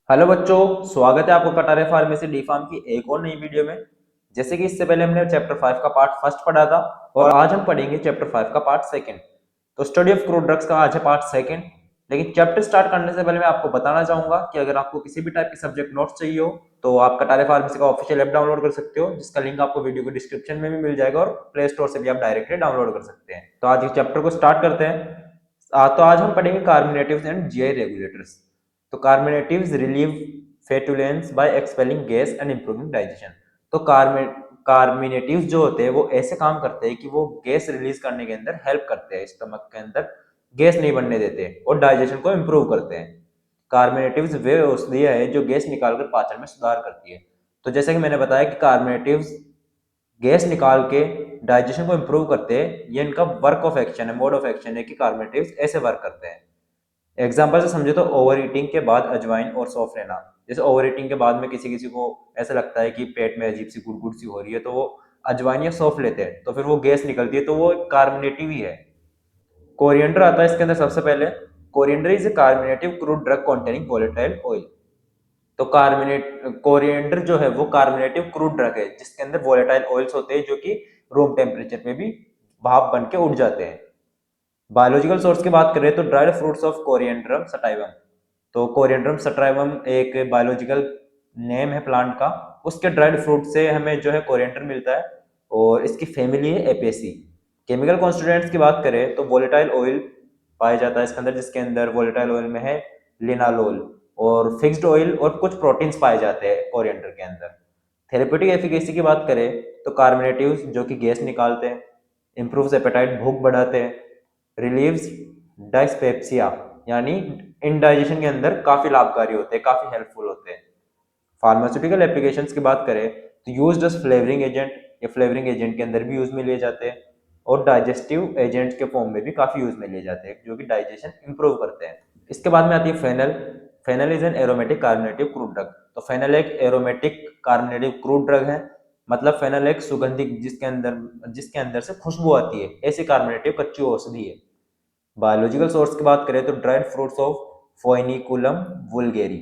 Hello बच्चों, स्वागत है आपको कटारे फार्मेसी डी फार्म की एक और नई वीडियो में। जैसे कि इससे पहले हमने चैप्टर 5 का पार्ट फर्स्ट पढ़ा था और आज हम पढ़ेंगे चैप्टर 5 का पार्ट सेकंड। तो स्टडी ऑफ क्रूड ड्रग्स का आज है पार्ट सेकंड। लेकिन चैप्टर स्टार्ट करने से पहले मैं आपको बताना चाहूंगा कि अगर आपको किसी भी टाइप के सब्जेक्ट नोट्स चाहिए हो तो आप कटारे फार्मेसी का ऑफिशियल ऐप डाउनलोड कर सकते हो, जिसका लिंक आपको वीडियो के डिस्क्रिप्शन में भी मिल जाएगा और प्ले स्टोर से भी आप डायरेक्टली डाउनलोड कर सकते हैं। तो आज इस चैप्टर को स्टार्ट करते हैं। तो आज हम पढ़ेंगे कार्बोनेटिव्स एंड जीआई रेगुलेटर्स। तो carminatives relieve flatulence by expelling gas and improving digestion. तो कार्बोनेटिव्स जो होते हैं वो ऐसे काम करते हैं कि वो गैस रिलीज करने के अंदर हेल्प करते हैं, स्टमक के अंदर गैस नहीं बनने देते और डाइजेशन को इम्प्रूव करते हैं। कार्बोनेटिव्स वे औषधि है जो गैस निकालकर पाचन में सुधार करती है। तो जैसे कि मैंने बताया कि कार्बोनेटिव्स गैस निकाल के डाइजेशन को इम्प्रूव करते हैं, ये इनका वर्क ऑफ एक्शन है, मोड ऑफ एक्शन है कि कार्बोनेटिव्स ऐसे वर्क करते हैं। एग्जाम्पल से समझे तो ओवर ईटिंग के बाद अजवाइन और सौंफ लेना। जैसे ओवर ईटिंग के बाद में किसी किसी को ऐसा लगता है कि पेट में अजीब सी गुड़गुड़ सी हो रही है, तो वो अजवाइन या सौंफ लेते हैं, तो फिर वो गैस निकलती है, तो वो कार्बोनेटिव ही है। कोरिएंडर आता है इसके अंदर सबसे पहले। Coriander is a कार्बोनेटिव crude drug containing volatile oil. तो कार्बोनेट कोरिएंडर जो है वो कार्बोनेटिव क्रूड ड्रग है जिसके अंदर वोलेटाइल ऑयल्स होते हैं जो कि रूम टेम्परेचर पे भी भाप बन के उड़ जाते हैं। बायोलॉजिकल सोर्स की बात करें तो dried fruits of coriandrum sativum. तो कोरिएंड्रम सटाइवम एक बायोलॉजिकल नेम है प्लांट का। उसके ड्राइड फ्रूट से हमें जो है कोरिएंडर मिलता है और इसकी फैमिली है एपेसी। केमिकल कॉन्स्टिट्यूएंट्स की बात करें तो वोलेटाइल ऑयल पाया जाता है इसके अंदर, जिसके अंदर वोलेटाइल ऑयल में है लिनालोल और फिक्स्ड ऑयल और कुछ प्रोटीन्स पाए जाते हैं कोरिएंडर के अंदर। थेरेप्यूटिक एफिकेसी की बात करें तो कार्बोनेटिव्स जो कि गैस निकालते हैं, इंप्रूव्स एपेटाइट भूख बढ़ाते हैं, रिलीव्स डायस्पेप्सिया यानी इनडाइजेशन के अंदर काफी लाभकारी होते हैं, काफी हेल्पफुल होते हैं। फार्मास्यूटिकल एप्लीकेशंस की बात करें तो यूज्ड एज फ्लेवरिंग एजेंट या फ्लेवरिंग एजेंट के अंदर भी यूज में लिए जाते हैं और डाइजेस्टिव एजेंट के फॉर्म में भी काफी यूज में लिए जाते हैं जो कि डाइजेशन इंप्रूव करते हैं। इसके बाद में आती है fennel. Fennel is an aromatic carminative crude drug. तो फेनल एक एरोमेटिक कार्बोनेटिव क्रूड ड्रग है। मतलब फेनल एक सुगंधित जिसके अंदर से खुशबू आती है, ऐसी कार्बोनेटिव कच्ची औषधि है। बायोलॉजिकल सोर्स की बात करें तो ड्राइड फ्रूट्स ऑफ फोइनिकुलम वुल्गेरी।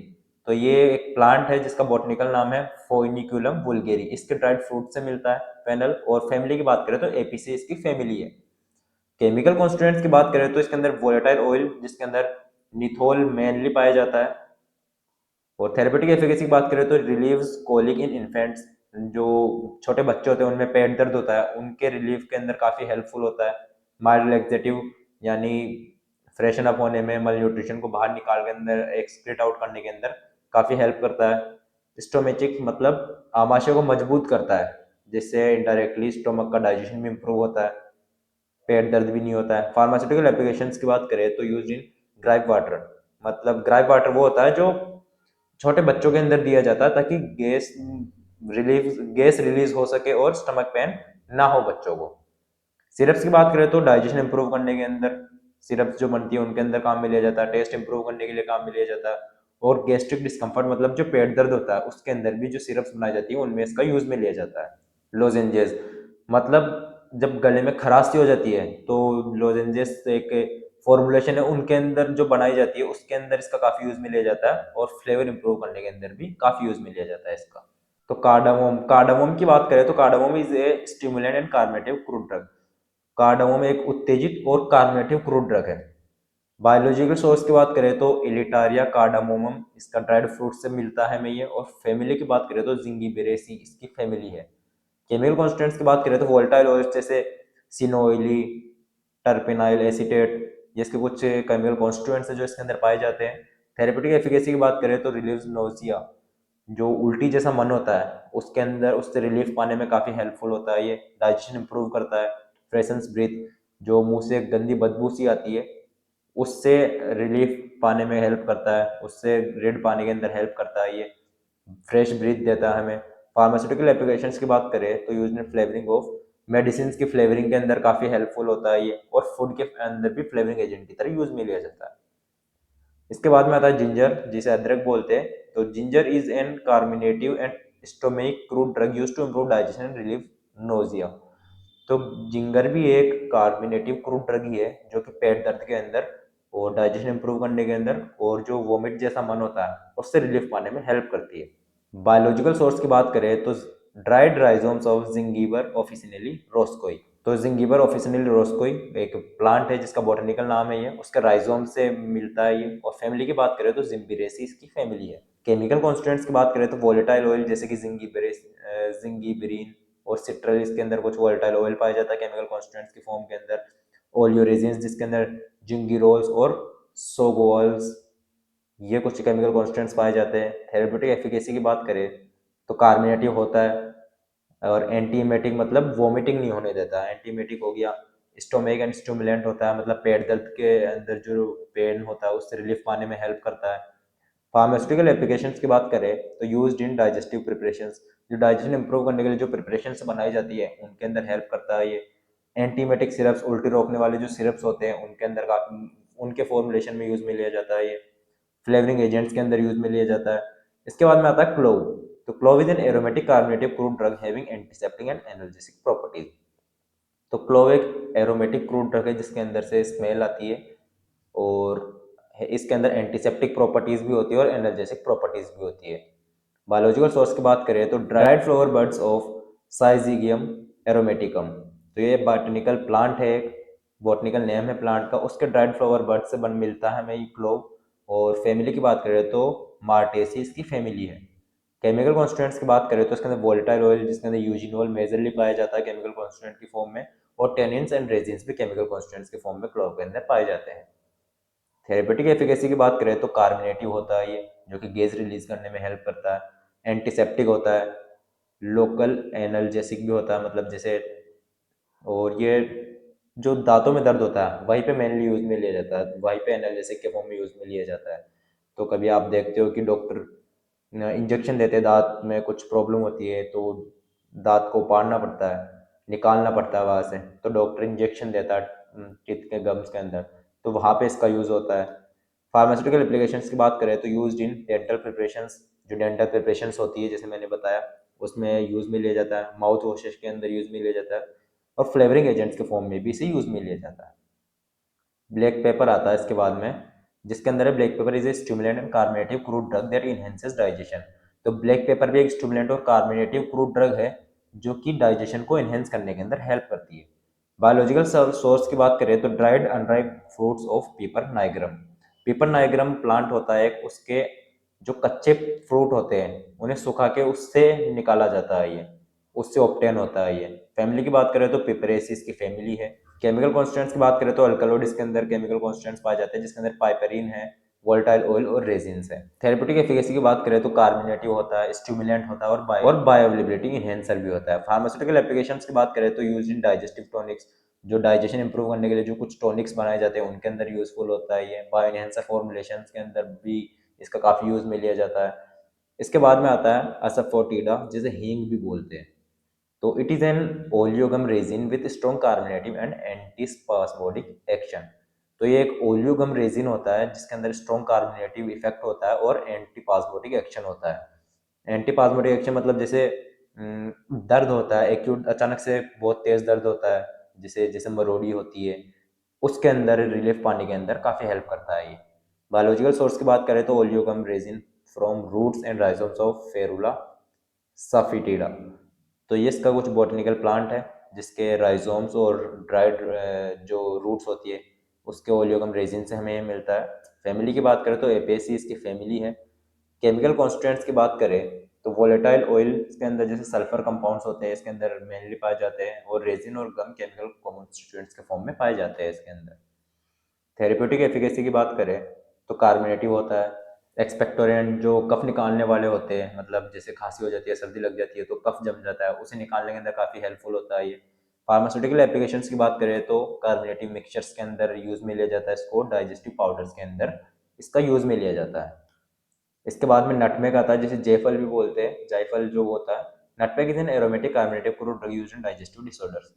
तो ये एक प्लांट है जिसका बॉटनिकल नाम है फोइनिकुलम वुल्गेरी। इसके ड्राइड फ्रूट से मिलता है फेनल। और फैमिली की बात करें तो एपीसी इसकी फैमिली है। केमिकल कॉन्स्टिट्यूएंट्स की बात करें तो इसके अंदर वोलेटाइल ऑयल जिसके अंदर निथोल मेनली पाया जाता है। और थेरेपेटिक एफिकेसी की बात करें तो रिलीव्स कोलिक इन इन्फेंट्स। जो छोटे बच्चे होते हैं उनमें पेट दर्द होता है, उनके रिलीफ के अंदर काफी हेल्पफुल होता है। माइल्ड लेक्सेटिव यानी फ्रेशन अप होने में, मल न्यूट्रिशन को बाहर निकाल के अंदर एक्सक्रीट आउट करने के अंदर काफी हेल्प करता है। स्टोमेचिक मतलब आमाशय को मजबूत करता है, जिससे इनडायरेक्टली स्टोमक का डाइजेशन भी इंप्रूव होता है, पेट दर्द भी नहीं होता है। फार्मास्यूटिकल एप्लीकेशंस की बात करें तो यूज इन ग्राइप वाटर। मतलब ग्राइप वाटर वो होता है जो छोटे बच्चों के अंदर दिया जाता है ताकि गैस रिलीज हो सके और स्टमक पेन ना हो बच्चों को। सिरप्स की बात करें तो डाइजेशन इंप्रूव करने के अंदर सिरप्स जो बनती है उनके अंदर काम में लिया जाता है, टेस्ट इंप्रूव करने के लिए काम में लिया जाता है। और गैस्ट्रिक डिस्कम्फर्ट मतलब जो पेट दर्द होता है उसके अंदर भी जो सिरप्स बनाई जाती है उनमें इसका यूज में लिया जाता है। लोजेंजेस मतलब जब गले में खराश हो जाती है तो लोजेंजेस एक फॉर्मुलेशन है उनके अंदर जो बनाई जाती है उसके अंदर इसका काफी यूज में लिया जाता है और फ्लेवर इंप्रूव करने के अंदर भी काफी यूज में लिया जाता है इसका। तो कार्डामोम कार्डामोम की बात करें तो cardamom is a stimulant and carminative crude drug. Cardamom एक उत्तेजित और कार्बोनेटिव क्रूड ड्रग है। बायोलॉजिकल सोर्स की बात करें तो इलिटारिया कार्डामोमम इसका ड्राइड फ्रूट से मिलता है हमें ये। और फैमिली की बात करें तो जिंगीबेरेसी इसकी फैमिली है। केमिकल कॉन्स्टिट्यूएंट्स की बात करें तो वोल्टाइल ऑयल्स जैसे सिनोइली, टर्पेनाइल एसीटेट, जिसके कुछ केमिकल कॉन्स्टिट्यूएंट्स हैं जो इसके अंदर पाए जाते हैं। थेरेपेटिक एफिकेसी की बात करें तो रिलीव्स नोजिया, जो उल्टी जैसा मन होता है उसके अंदर उससे रिलीफ पाने में काफी हेल्पफुल होता है ये। डाइजेशन इंप्रूव करता है। फ्रेशंस ब्रीथ, जो मुंह से गंदी बदबू सी आती है उससे रिलीफ पाने में हेल्प करता है, उससे रेड पाने के अंदर हेल्प करता है ये। फ्रेश ब्रीथ देता है हमें। फार्मास्यूटिकल एप्लीकेशंस की बात करें तो use in flavouring of medicine की फ्लेवरिंग के अंदर काफी हेल्पफुल होता है ये। और फूड के अंदर भी फ्लेवरिंग एजेंट की तरह यूज में लिया जाता है। इसके बाद में आता है जिंजर, जिसे अदरक बोलते हैं। तो ginger is an carminative and stomachic crude drug use to improve digestion and relieve nausea. तो जिंगर भी एक कार्मिनेटिव क्रूड ड्रग ही है जो कि पेट दर्द के अंदर और डाइजेशन इंप्रूव करने के अंदर, और जो वोमिट जैसा मन होता है उससे रिलीफ पाने में हेल्प करती है। बायोलॉजिकल सोर्स की बात करें तो ड्राइड राइजोम्स ऑफ जिंगीबर ऑफिसिनली रोस्कोई। तो जिंगीबर ऑफिसिनली रोस्कोई एक प्लांट है जिसका बॉटनिकल नाम है ये, उसके राइजोम से मिलता है ये। और फैमिली की बात करें तो जिम्बिरेसी इसकी फैमिली है। केमिकल कॉन्स्टिट्यूएंट्स की बात करें तो वोलेटाइल ऑयल जैसे कि जिंगीबेरिन और सिट्रल, इसके अंदर कुछ वोलेटाइल ऑयल पाया जाता है केमिकल कॉन्स्टिट्यूएंट्स की फॉर्म के अंदर। ओलियोरेजिन्स जिसके अंदर जिंगिरोल्स और सोगोल्स, ये कुछ केमिकल कॉन्स्टिट्यूएंट्स पाए जाते हैं। थेरेप्यूटिक एफिकेसी की बात करें तो कार्मिनेटिव होता है, और एंटीमेटिक मतलब वोमिटिंग नहीं होने देता है, एंटीमेटिक हो गया। स्टोमिक एंड स्टिमुलेंट होता है, मतलब पेट दर्द के अंदर जो पेन होता है उससे रिलीफ पाने में हेल्प करता है। फार्मास्यूटिकल एप्लीकेशंस की बात करें तो यूज्ड इन डाइजेस्टिव प्रिपरेशंस, जो डाइजेशन इंप्रूव करने के लिए जो प्रिपरेशंस बनाई जाती है उनके अंदर हेल्प करता है ये। एंटीमेटिक सिरप्स, उल्टी रोकने वाले जो सिरप्स होते हैं उनके अंदर उनके फॉर्मुलेशन में यूज में लिया जाता है ये। फ्लेवरिंग एजेंट्स के अंदर यूज में लिया जाता है। इसके बाद में आता है क्लोव। तो clove is an aromatic carminative crude drug having antiseptic and analgesic properties. तो क्लोव एक एरोमेटिक क्रूड ड्रग है जिसके अंदर से स्मेल आती है, और इसके अंदर एंटीसेप्टिक प्रॉपर्टीज भी होती है और एनाल्जेसिक प्रॉपर्टीज भी होती है। बायोलॉजिकल सोर्स की बात करें तो ड्राइड फ्लावर बड्स ऑफ साइजिगियम एरोमेटिकम। तो ये बॉटनिकल प्लांट है, एक बॉटनिकल नेम है प्लांट का, उसके ड्राइड फ्लावर बड से बन मिलता है हमें ये क्लोव। और फैमिली की बात करें तो मार्टेसी इसकी फैमिली है। केमिकल कॉन्स्टिट्यूएंट्स की बात करें तो इसके अंदर वोलेटाइल ऑयल जिसके अंदर यूजिनोल मेजरली पाया जाता है केमिकल कॉन्स्टिट्यूएंट की फॉर्म में, और टेनिन्स एंड रेजिन्स भी केमिकल कॉन्स्टिट्यूएंट्स के फॉर्म में क्लोव के अंदर पाए जाते हैं। थेरेपेटिक एफिकेसी की बात करें तो कार्मिनेटिव होता है ये, जो कि गैस रिलीज करने में हेल्प करता है। एंटीसेप्टिक होता है, लोकल एनाल्जेसिक भी होता है, मतलब जैसे, और ये जो दांतों में दर्द होता है वहीं पे मेनली यूज में लिया जाता है, वहीं पे एनाल्जेसिक के फॉर्म में यूज में लिया जाता है। तो कभी आप देखते हो कि डॉक्टर इंजेक्शन देते हैं, दांत में कुछ प्रॉब्लम होती है तो दांत को उपाड़ना पड़ता है, निकालना पड़ता है वहां से, तो डॉक्टर इंजेक्शन देता है टीथ के गम्स के अंदर, तो वहां पे इसका यूज होता है। फार्मास्यूटिकल एप्लीकेशंस की बात करें तो यूज्ड इन डेंटल प्रिपरेशंस, जो डेंटल प्रिपरेशंस होती है जैसे मैंने बताया उसमें यूज में लिया जाता है। माउथ वॉशेस के अंदर यूज में लिया जाता है, और फ्लेवरिंग एजेंट्स के फॉर्म में भी इसे यूज में लिया जाता है। ब्लैक पेपर आता है इसके बाद में, जिसके अंदर है black pepper is a stimulant and carminative crude drug that enhances digestion. तो ब्लैक पेपर भी एक स्टिमुलेंट और कार्बोनेटिव क्रूड ड्रग है जो कि डाइजेशन को इनहेंस करने के अंदर हेल्प करती है। बायोलॉजिकल सोर्स की बात करें तो ड्राइड अनराइप फ्रूट्स ऑफ पीपर नाइग्रम। पीपर नाइग्रम प्लांट होता है, उसके जो कच्चे फ्रूट होते हैं उन्हें सुखा के उससे निकाला जाता है ये, उससे ऑब्टेन होता है ये। फैमिली की बात करें तो पिपरेसिस की फैमिली है। केमिकल कॉन्स्टिट्यूएंट्स की बात करें तो अल्कलोइड्स के अंदर केमिकल कॉन्स्टिट्यूएंट्स पाए जाते हैं जिसके अंदर पाइपरीन है, वोल्टाइल ऑयल और रेजिन्स है। थेरेप्यूटिक एफिकेसी की बात करें तो कार्बोनेटिव होता है, स्टिमुलेंट होता है, और बायोअवेलेबिलिटी इनहेंसर भी होता है। फार्मास्यूटिकल एप्लीकेशंस की बात करें तो यूज इन डाइजेस्टिव टॉनिक्स, जो डाइजेशन इंप्रूव करने के लिए जो कुछ टॉनिक्स बनाए जाते हैं उनके अंदर यूजफुल होता है ये। बायो इनहेंसर फॉर्मुलेशन के अंदर भी इसका काफी यूज में लिया जाता है। इसके बाद में आता है असफोटिडा जिसे हींग भी बोलते हैं। तो it is an oleo-gum resin with strong कार्बोनेटिव and antispasmodic action. तो ये एक ओलियोगम रेजिन होता है जिसके अंदर स्ट्रॉन्ग कार्बोनेटिव इफेक्ट होता है और एंटीपास्मोटिक एक्शन होता है। एंटीपास्मोटिक एक्शन मतलब जैसे दर्द होता है एक्यूट, अचानक से बहुत तेज दर्द होता है, जैसे जैसे मरोड़ी होती है, उसके अंदर रिलीफ पाने के अंदर काफी हेल्प करता है ये। बायोलॉजिकल सोर्स की बात करें तो oleo gum resin from roots and rhizomes of Ferula asafoetida. तो ये इसका कुछ बॉटनिकल प्लांट है जिसके राइजोम्स और ड्राइड जो रूट्स होती है उसके ओलियोगम रेजिन से हमें ये मिलता है। फैमिली की बात करें तो एपेसी इसकी फैमिली है। केमिकल कॉन्स्टिट्यूएंट्स की बात करें तो वोलेटाइल ऑयल के अंदर जैसे सल्फर कंपाउंड्स होते हैं इसके अंदर मेनली पाए जाते हैं, और रेजिन और गम केमिकल कॉन्स्टिट्यूएंट्स के फॉर्म में पाए जाते हैं इसके अंदर। थेरेप्यूटिक एफिकेसी की बात करें तो कार्बोनेटिव होता है। एक्सपेक्टोरेंट जो कफ निकालने वाले होते हैं, मतलब जैसे खांसी हो जाती है, सर्दी लग जाती है तो कफ जम जाता है, उसे निकालने के अंदर काफ़ी हेल्पफुल होता है ये। फार्मास्यूटिकल एप्लीकेशंस की बात करें तो कार्बोनेटिव मिक्सचर्स के अंदर यूज में लिया जाता है इसको, डाइजेस्टिव पाउडर्स के अंदर इसका यूज में लिया जाता है। इसके बाद में नटमेग आता है, जिसे जायफल भी बोलते हैं, जायफल जो होता है। Nutmeg is an aromatic carminative crude drug used in digestive disorders.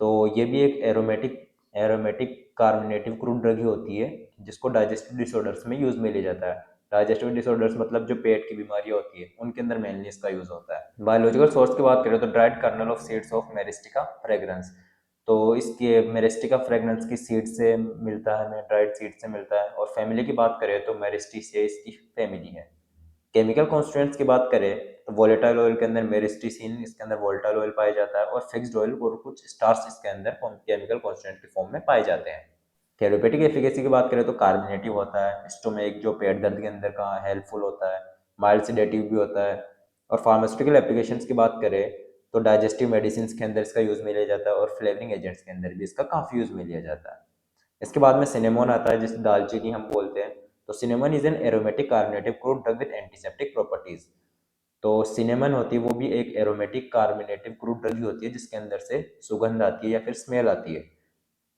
तो ये भी एक aromatic aromatic carminative crude drug ही होती है जिसको डाइजेस्टिव डिसऑर्डर्स में यूज में लिया जाता है। डाइजेस्टिव डिसऑर्डर्स मतलब जो पेट की बीमारियां होती है उनके अंदर मेनली इसका यूज होता है। बायोलॉजिकल सोर्स की बात करें तो dried kernel of seeds of Myristica fragrans. तो इसके मेरिस्टिका फ्रेगनेंस की सीड से मिलता है, हमें ड्राइड सीड से मिलता है। और फैमिली की बात करें तो मेरिस्टिसिया इसकी फैमिली है। केमिकल कॉन्स्टिट्यूएंट्स की बात करें तो वोलेटाइल ऑयल के अंदर मेरिस्टिसिन, इसके अंदर वोलेटाइल ऑयल पाया जाता है, और फिक्स्ड ऑयल और कुछ स्टार्च इसके अंदर केमिकल कॉन्स्टिट्यूएंट के फॉर्म में पाए जाते हैं। थेरेपेटिक एफिकेसी की बात करें तो कार्बोनेटिव होता है, स्टोमेक जो पेट दर्द के अंदर का हेल्पफुल होता है, माइल्ड सिडेटिव भी होता है। और फार्मास्यूटिकल एप्लीकेशंस की बात करें तो डाइजेस्टिव मेडिसिन के अंदर इसका यूज़ में लिया जाता है, और फ्लेवरिंग एजेंट्स के अंदर भी इसका काफ़ी यूज़ में लिया जाता है। इसके बाद में सिनेमोन आता है, जिसे दालचीनी हम बोलते हैं। तो cinnamon is an aromatic carminative crude drug with antiseptic properties. तो सिनेमन होती है वो भी एक एरोमेटिक कार्बोनेटिव क्रूड ड्रग ही होती है, जिसके अंदर से सुगंध आती है या फिर स्मेल आती है,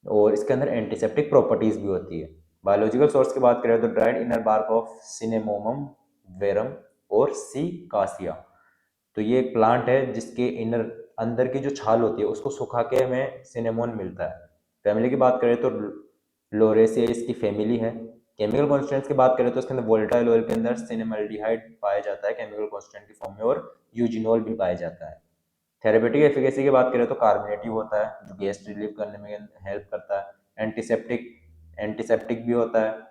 और इसके अंदर एंटीसेप्टिक प्रॉपर्टीज भी होती है। बायोलॉजिकल सोर्स की बात करें तो dried inner bark of cinnamomum verum और सी कासिया। तो ये एक प्लांट है जिसके इनर अंदर की जो छाल होती है उसको सुखा के हमें सिनेमोन मिलता है। फैमिली की बात करें तो लोरेसिया इसकी फैमिली है। केमिकल कॉन्स्टिट्यूएंट्स की बात करें तो इसके अंदर वोलेटाइल ऑयल के अंदर सिनेमल्डिहाइड पाया जाता है केमिकल कॉन्स्टिट्यूएंट के फॉर्म में, और यूजिनोल भी पाया जाता है। थेरेपेटिक एफिकेसी की बात करें तो कार्बोनेटिव होता है जो गैस रिलीव करने में हेल्प करता है। एंटीसेप्टिक एंटीसेप्टिक भी होता है।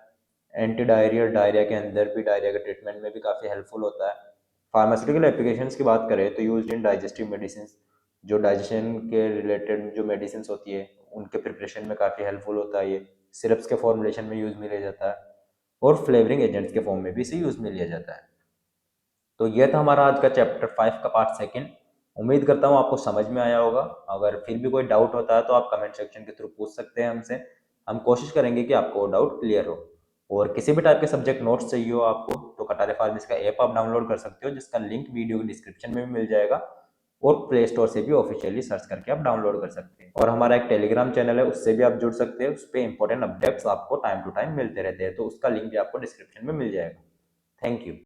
एंटी डायरियल, डायरिया के अंदर भी, डायरिया के ट्रीटमेंट में भी काफ़ी हेल्पफुल होता है। फार्मास्यूटिकल एप्लीकेशंस की बात करें तो यूज्ड इन डाइजेस्टिव मेडिसिन, जो डाइजेशन के रिलेटेड जो मेडिसिन होती है उनके प्रिपरेशन में काफ़ी हेल्पफुल होता है। ये सिरप्स के फॉर्मुलेशन में यूज़ में लिया जाता है, और फ्लेवरिंग एजेंट्स के फॉर्म में भी इसे यूज़ में लिया जाता है। तो यह था हमारा आज का चैप्टर 5 का पार्ट सेकंड। उम्मीद करता हूँ आपको समझ में आया होगा। अगर फिर भी कोई डाउट होता है तो आप कमेंट सेक्शन के थ्रू पूछ सकते हैं हमसे। हम कोशिश करेंगे कि आपको डाउट क्लियर हो। और किसी भी टाइप के सब्जेक्ट नोट्स चाहिए हो आपको तो कटारे फार्मेसी का ऐप आप डाउनलोड कर सकते हो, जिसका लिंक वीडियो के डिस्क्रिप्शन में भी मिल जाएगा, और प्ले स्टोर से भी ऑफिशियली सर्च करके आप डाउनलोड कर सकते हैं। और हमारा एक टेलीग्राम चैनल है, उससे भी आप जुड़ सकते हैं। उस पर इंपॉर्टेंट अपडेट्स आपको टाइम टू टाइम मिलते रहते हैं, तो उसका लिंक भी आपको डिस्क्रिप्शन में मिल जाएगा। Thank you.